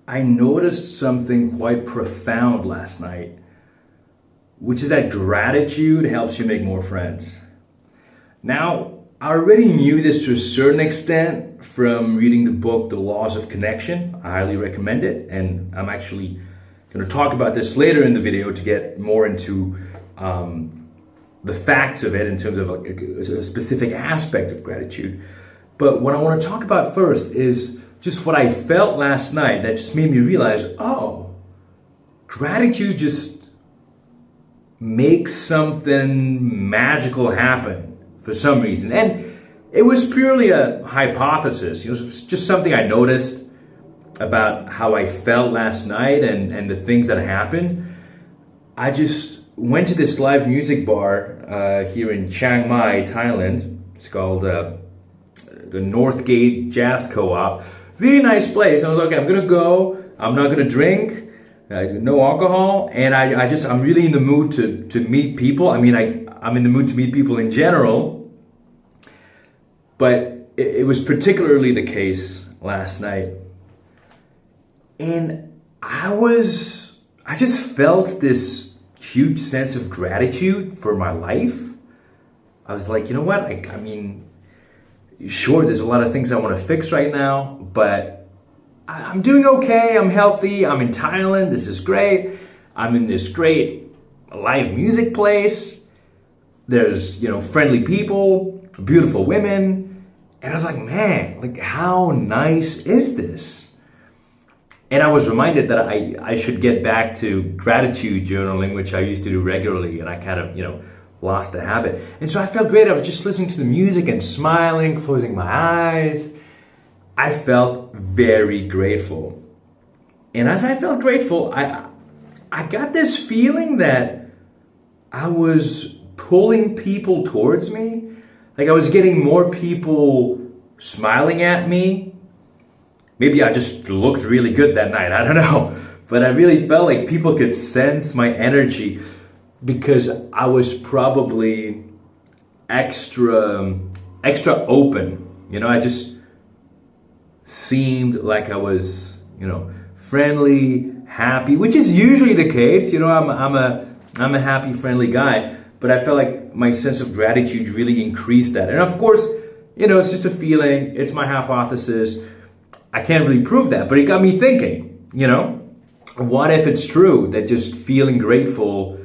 I noticed something quite profound last night, which is that gratitude helps you make more friends. Now, I already knew this to a certain extent from reading the book, The Laws of Connection. I highly recommend it, and I'm actually going to talk about this later in the video to get more into the facts of it in terms of a specific aspect of gratitude. But what I want to talk about first is just what I felt last night that just made me realize, oh, gratitude just makes something magical happen for some reason. And it was purely a hypothesis. It was just something I noticed about how I felt last night and the things that happened. I just went to this live music bar here in Chiang Mai, Thailand. It's called the Northgate Jazz Co-op. Really nice place. I was like, okay, I'm gonna go. I'm not gonna drink, no alcohol, and I'm really in the mood to meet people. I mean, I'm in the mood to meet people in general, but it was particularly the case last night, and I just felt this huge sense of gratitude for my life. I was like, you know what? I mean, sure, there's a lot of things I want to fix right now, but I'm doing okay. I'm healthy. I'm in Thailand. This is great. I'm in this great live music place. There's, friendly people, beautiful women. And I was like, man, like how nice is this? And I was reminded that I should get back to gratitude journaling, which I used to do regularly. And I kind of, lost the habit. And so I felt great. I was just listening to the music and smiling, closing my eyes. I felt very grateful. And as I felt grateful, I got this feeling that I was pulling people towards me. Like I was getting more people smiling at me. Maybe I just looked really good that night. I don't know. But I really felt like people could sense my energy, because I was probably extra open. I just seemed like I was, friendly, happy, which is usually the case. I'm a happy, friendly guy, but I felt like my sense of gratitude really increased that. And of course, it's just a feeling. It's my hypothesis. I can't really prove that, but it got me thinking, what if it's true that just feeling grateful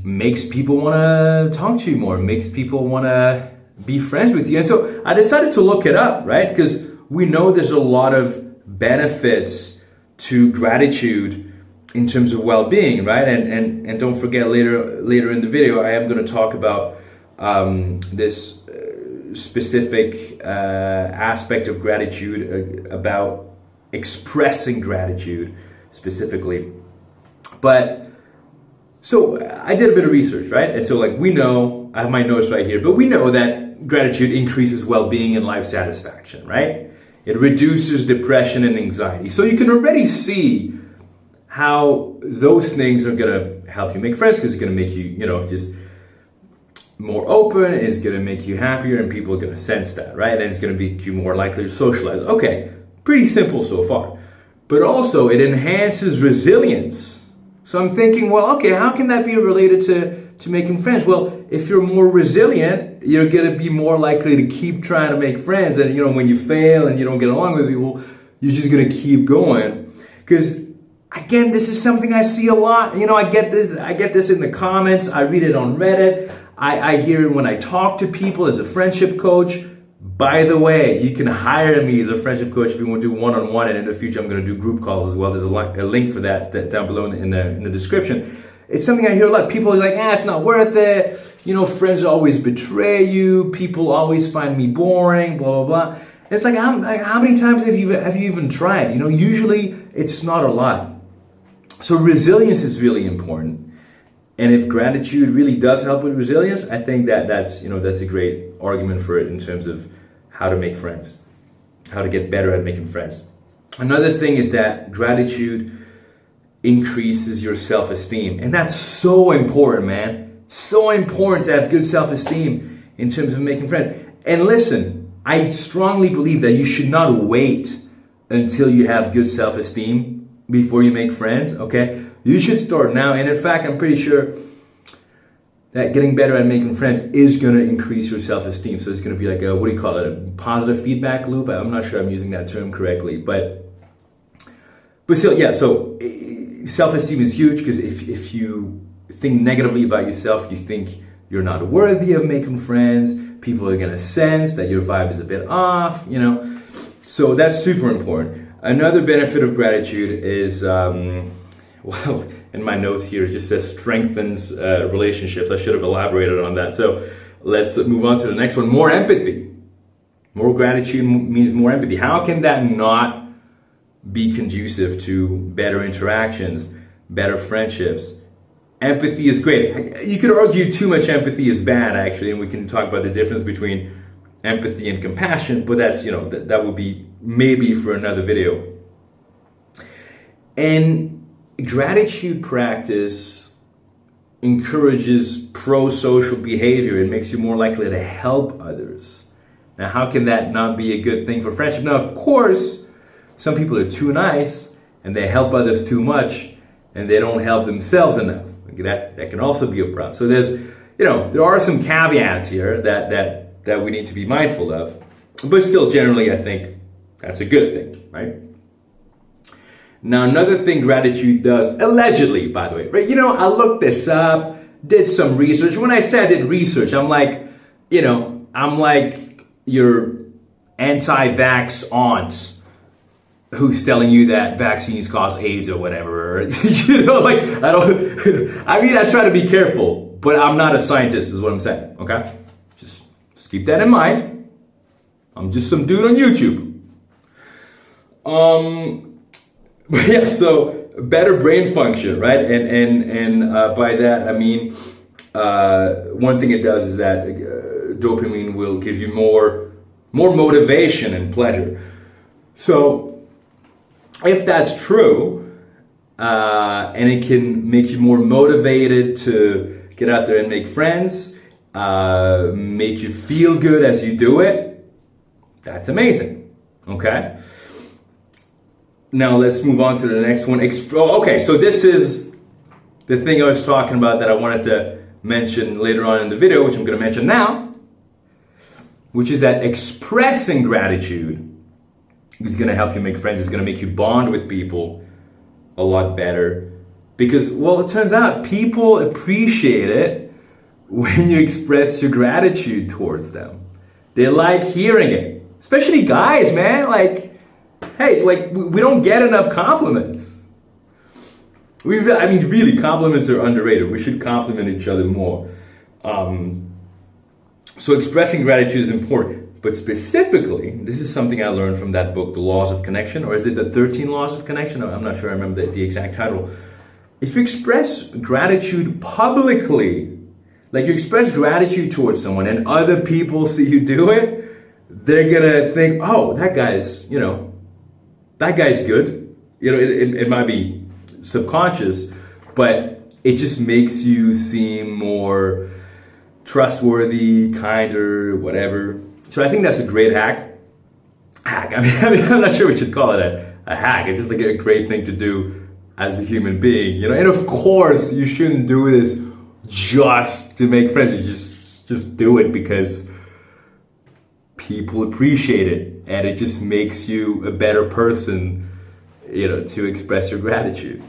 makes people want to talk to you more, makes people want to be friends with you. And so I decided to look it up, right? Because we know there's a lot of benefits to gratitude in terms of well-being, right? And don't forget, later in the video, I am going to talk about this specific aspect of gratitude, about expressing gratitude specifically. But so I did a bit of research, right? And so we know, I have my notes right here, but we know that gratitude increases well-being and life satisfaction, right? It reduces depression and anxiety. So you can already see how those things are going to help you make friends, because it's going to make you, just more open, it's going to make you happier, and people are going to sense that, right? And it's going to make you more likely to socialize. Okay, pretty simple so far. But also it enhances resilience. So I'm thinking, well, okay, how can that be related to making friends? Well, if you're more resilient, you're going to be more likely to keep trying to make friends. And, when you fail and you don't get along with people, you're just going to keep going. Because, again, this is something I see a lot. I get this in the comments. I read it on Reddit. I hear it when I talk to people as a friendship coach. By the way, you can hire me as a friendship coach if you want to do one-on-one, and in the future I'm going to do group calls as well. There's a link for that down below in the description. It's something I hear a lot. People are like, it's not worth it. Friends always betray you. People always find me boring, blah, blah, blah. And it's like, how many times have you even tried? Usually it's not a lot. So resilience is really important. And if gratitude really does help with resilience, I think that's a great argument for it in terms of how to make friends, how to get better at making friends. Another thing is that gratitude increases your self-esteem. And that's so important, man. So important to have good self-esteem in terms of making friends. And listen, I strongly believe that you should not wait until you have good self-esteem before you make friends, okay? You should start now. And in fact, I'm pretty sure that getting better at making friends is going to increase your self-esteem. So it's going to be like a, what do you call it? A positive feedback loop. I'm not sure I'm using that term correctly, but still, yeah. So self-esteem is huge, because if you think negatively about yourself, you think you're not worthy of making friends, people are going to sense that your vibe is a bit off, you know. So that's super important. Another benefit of gratitude is, well, in my notes here, it just says strengthens relationships. I should have elaborated on that. So let's move on to the next one. More empathy. More gratitude means more empathy. How can that not be conducive to better interactions, better friendships? Empathy is great. You could argue too much empathy is bad, actually, and we can talk about the difference between empathy and compassion, but that's, you know, that would be maybe for another video. And gratitude practice encourages pro-social behavior. It makes you more likely to help others. Now, how can that not be a good thing for friendship? Now, of course, some people are too nice and they help others too much and they don't help themselves enough. That can also be a problem. So there's, you know, there are some caveats here that we need to be mindful of. But still, generally, I think that's a good thing, right? Now, another thing gratitude does, allegedly, by the way, right? You know, I looked this up, did some research. When I said I did research, I'm like, you know, I'm like your anti-vax aunt who's telling you that vaccines cause AIDS or whatever. You know, like, I mean, I try to be careful, but I'm not a scientist, is what I'm saying, okay? Just keep that in mind. I'm just some dude on YouTube. But yeah, so better brain function, right? And by that I mean, one thing it does is that dopamine will give you more motivation and pleasure. So if that's true, and it can make you more motivated to get out there and make friends, make you feel good as you do it, that's amazing, okay? Now let's move on to the next one. Okay, so this is the thing I was talking about that I wanted to mention later on in the video, which I'm going to mention now, which is that expressing gratitude is going to help you make friends. It's going to make you bond with people a lot better, because, well, it turns out people appreciate it when you express your gratitude towards them. They like hearing it, especially guys, man. Like, hey, it's like we don't get enough compliments. I mean, really, compliments are underrated. We should compliment each other more. So expressing gratitude is important. But specifically, this is something I learned from that book, The Laws of Connection, or is it the 13 Laws of Connection? I'm not sure I remember the exact title. If you express gratitude publicly, like you express gratitude towards someone and other people see you do it, they're gonna think, oh, that guy's, you know, that guy's good. You know, it might be subconscious, but it just makes you seem more trustworthy, kinder, whatever. So I think that's a great hack. I mean, I'm not sure we should call it a hack. It's just like a great thing to do as a human being, you know. And of course, you shouldn't do this just to make friends. You just do it because people appreciate it, and it just makes you a better person, you know, to express your gratitude.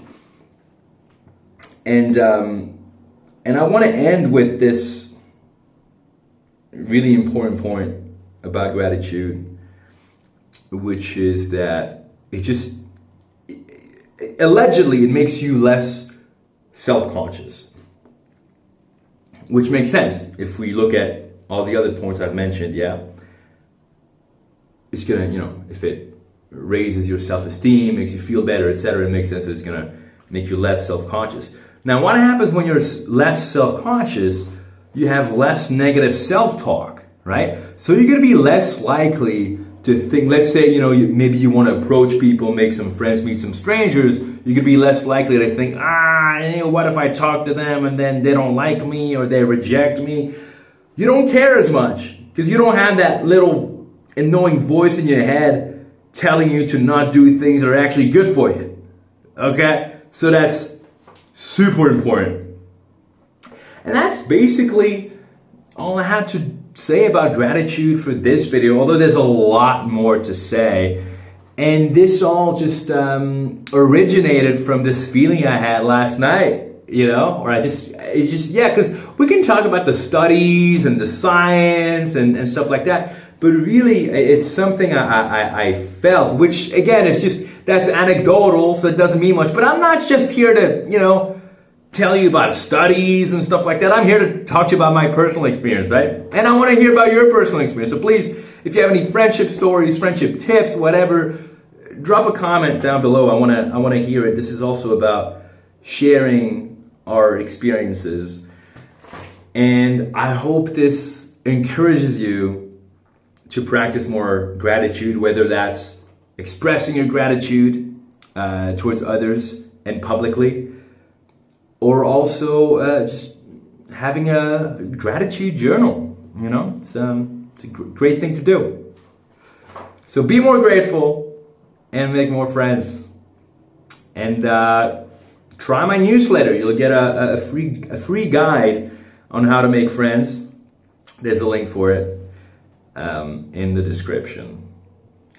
And I want to end with this really important point about gratitude, which is that allegedly it makes you less self-conscious, which makes sense if we look at all the other points I've mentioned. Yeah, it's gonna, you know, if it raises your self-esteem, makes you feel better, etc., it makes sense that it's gonna make you less self-conscious. Now, what happens when you're less self-conscious? You have less negative self-talk, right? So you're going to be less likely to think, let's say, you know, maybe you want to approach people, make some friends, meet some strangers. You're going to be less likely to think, you know, what if I talk to them and then they don't like me or they reject me? You don't care as much because you don't have that little annoying voice in your head telling you to not do things that are actually good for you. Okay? So that's super important. And that's basically all I had to say about gratitude for this video, although there's a lot more to say. And this all just originated from this feeling I had last night, you know, or because we can talk about the studies and the science and stuff like that, but really it's something I felt, which again, that's anecdotal, so it doesn't mean much, but I'm not just here to, you know, tell you about studies and stuff like that. I'm here to talk to you about my personal experience, right? And I want to hear about your personal experience. So please, if you have any friendship stories, friendship tips, whatever, drop a comment down below. I want to hear it. This is also about sharing our experiences. And I hope this encourages you to practice more gratitude, whether that's expressing your gratitude towards others and publicly, or also just having a gratitude journal. You know, it's a great thing to do. So be more grateful and make more friends. And try my newsletter. You'll get a free guide on how to make friends. There's a link for it in the description.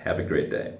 Have a great day.